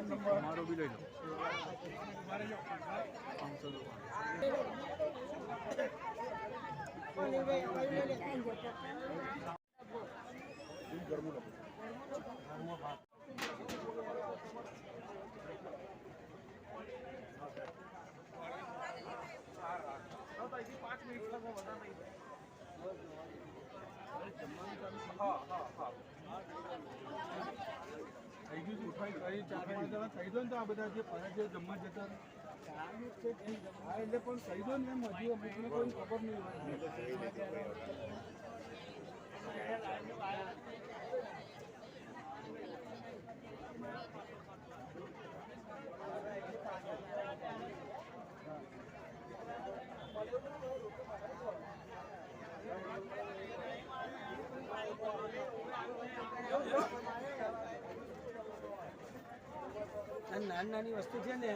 તમારો બી લઈ લો. થઈ ગયું 4-5 જણા થઈ દો ને તો આ બધા જે જે જમવા જતા એટલે પણ કહી દો ને એમ હજુ અમને કોઈ ખબર નહીં નાની નાની વસ્તુ છે ને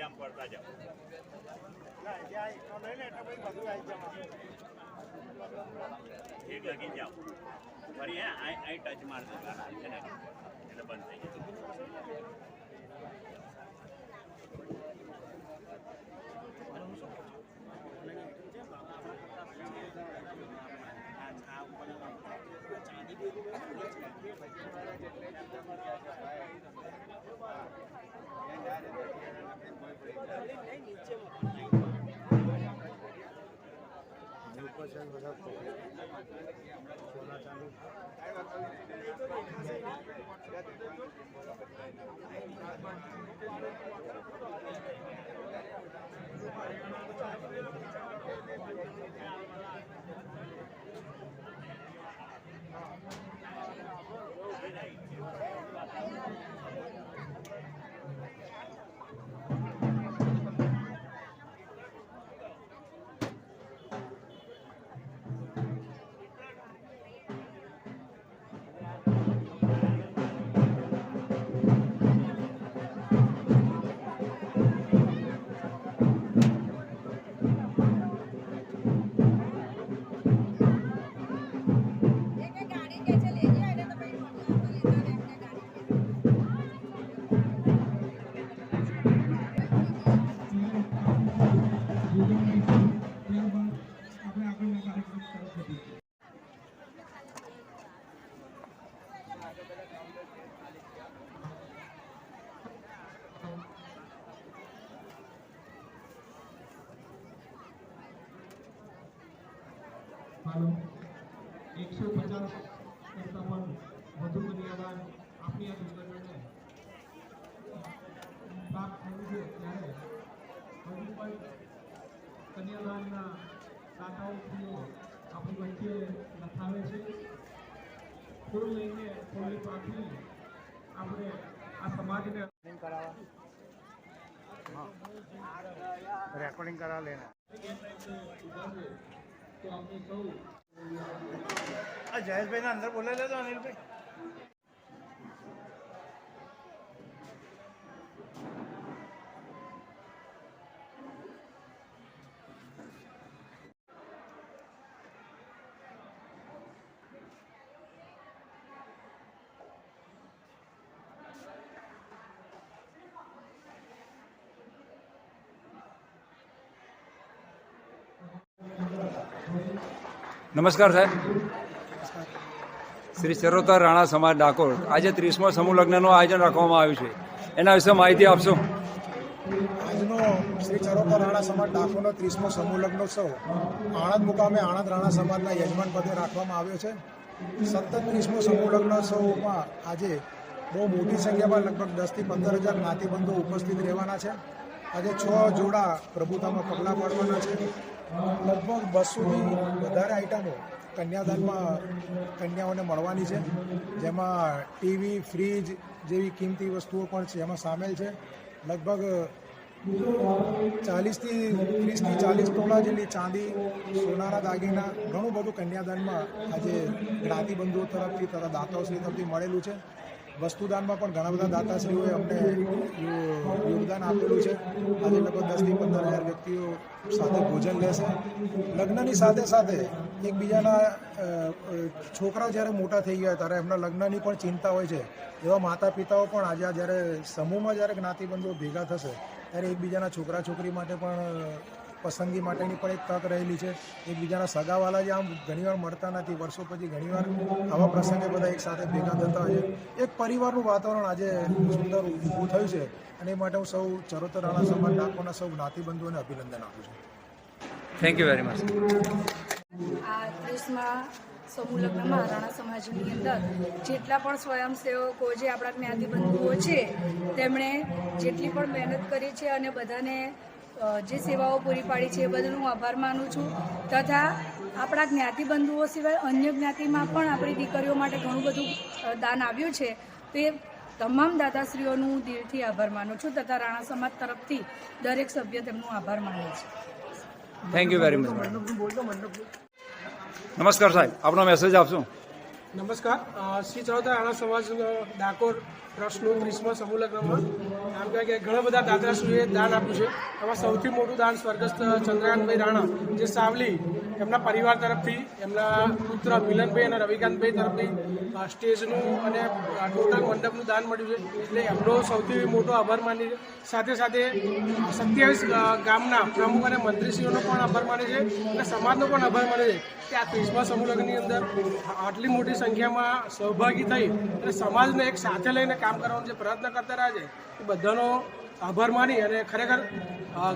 આમ પડતા જાઓ એક લગી જાઓ ફરી અહીં ટચ મારતો છે ને એટલે બંધ થઈ હાલો 150 કરતા પણ વધુ કન્યાદાન આપણી આ દુર્ઘટનાને પ્રાપ્ત થયું છે ત્યારે હજુ પણ કન્યાદાનના દાતાઓ આપણી વચ્ચે લખાવે છે ફૂલ લઈને ફૂલની પાકડી આપણે આ સમાજને રેકોર્ડિંગ કરા લેના તો આપણે સૌ જયેશભાઈને અંદર બોલાવી લેજો અનિલભાઈ. નમસ્કાર સાહેબ. શ્રી ચરોતર રાણા સમાજ ડાકોર આજે 30મો સમૂહ લગ્નનું આયોજન રાખવામાં આવ્યું છે, એના વિશે માહિતી આપશો. આજનો શ્રી ચરોતર રાણા સમાજ ડાકોરનો 30મો સમૂહ લગ્નોત્સવ આણંદ મુકામે આણંદ રાણા સમાજના યજમાન પદે રાખવામાં આવ્યો છે. સતત 30મો સમૂહ લગ્નોત્સવમાં આજે બહુ મોટી સંખ્યામાં લગભગ 10થી 15,000 જ્ઞાતિબંધો ઉપસ્થિત રહેવાના છે. આજે 6 જોડા પ્રભુતામાં પગલાં પાડવાના છે. લગભગ 200થી વધારે આઈટમો કન્યાદાનમાં કન્યાઓને મળવાની છે, જેમાં ટીવી, ફ્રીજ જેવી કિંમતી વસ્તુઓ પણ છે એમાં સામેલ છે. લગભગ 30 થી 40 તોલા જેટલી ચાંદી, સોનાના દાગીના, ઘણું બધું કન્યાદાનમાં આજે જ્ઞાતિબંધુઓ તરફથી તથા દાતાશ્રી તરફથી મળેલું છે. વસ્તુદાનમાં પણ ઘણા બધા દાતાશ્રીઓએ અમને યોગદાન આપેલું છે. આજે લગભગ 10થી 15,000 વ્યક્તિઓ સાથે ભોજન લેશે. લગ્નની સાથે સાથે એકબીજાના છોકરા જ્યારે મોટા થઈ ગયા ત્યારે એમના લગ્નની પણ ચિંતા હોય છે. એવા માતા પિતાઓ પણ આજે જ્યારે સમૂહમાં જ્યારે જ્ઞાતિબંધુઓ ભેગા થશે ત્યારે એકબીજાના છોકરા છોકરી માટે પણ પસંદગી માટેની પણ એક તક રહેલી છે. એકબીજાના સગાવાલા જે આમ ઘણીવાર મળતા નથી, વર્ષો પછી ઘણીવાર આવા પ્રસંગે બધા એક સાથે ભેગા થતા હોય છે. એક પરિવારનું વાતાવરણ આજે સુંદર ઊભું થયું છે અને એ માટે હું સૌ ચરોતર રાણા સમાજ ડાકોરના સૌ જ્ઞાતિબંધુઓને અભિનંદન આપું છું. Thank you very much. આ 30મા સમૂહ લગ્નમાં રાણા સમાજની અંદર જેટલા પણ સ્વયંસેવકો જે આપણા જ્ઞાતિબંધુઓ છે તેમણે જેટલી પણ મહેનત કરી છે અને બધાને જે સેવાઓ પૂરી પાડી છે એ બદલ હું આભાર માનું છું. તથા આપણા જ્ઞાતિબંધુઓ સિવાય અન્ય જ્ઞાતિમાં પણ આપણી દીકરીઓ માટે ઘણું બધું દાન આવ્યું છે, તો એ તમામ દાતાશ્રીઓનું હું દિલથી આભાર માનું છું તથા રાણા સમાજ તરફથી દરેક સભ્ય તેમનો આભાર માને છે. Thank you very much. નમસ્કાર સાહેબ, આપનો મેસેજ આપશો. નમસ્કાર. શ્રી ચરોતર રાણા સમાજ ડાકોર ટ્રસ્ટનું 30મા સમૂહ લગ્નમાં આમ કહેવાય કે ઘણા બધા દાતાશ્રીઓએ દાન આપ્યું છે. એમાં સૌથી મોટું દાન સ્વર્ગસ્થ ચંદ્રકાંતભાઈ રાણા જે સાવલી એમના પરિવાર તરફથી, એમના પુત્ર મિલનભાઈ અને રવિકાંતભાઈ તરફથી સ્ટેજનું અને ટોટલ મંડપનું દાન મળ્યું છે, એટલે એમનો સૌથી મોટો આભાર માની છે. સાથે સાથે 27 ગામના પ્રમુખ અને મંત્રીશ્રીઓનો પણ આભાર માને છે અને સમાજનો પણ આભાર માને છે કે આ 30મા સમૂહ લગ્નની અંદર આટલી મોટી સંખ્યામાં સહભાગી થઈ અને સમાજને એક સાથે લઈને કામ કરવાનો જે પ્રયત્ન કરતા રહ્યા છે એ બધાનો આભાર માની અને ખરેખર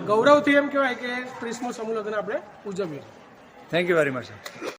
ગૌરવથી એમ કહેવાય કે 30મો સમૂહ લગ્ન આપણે ઉજવીએ. Thank you very much.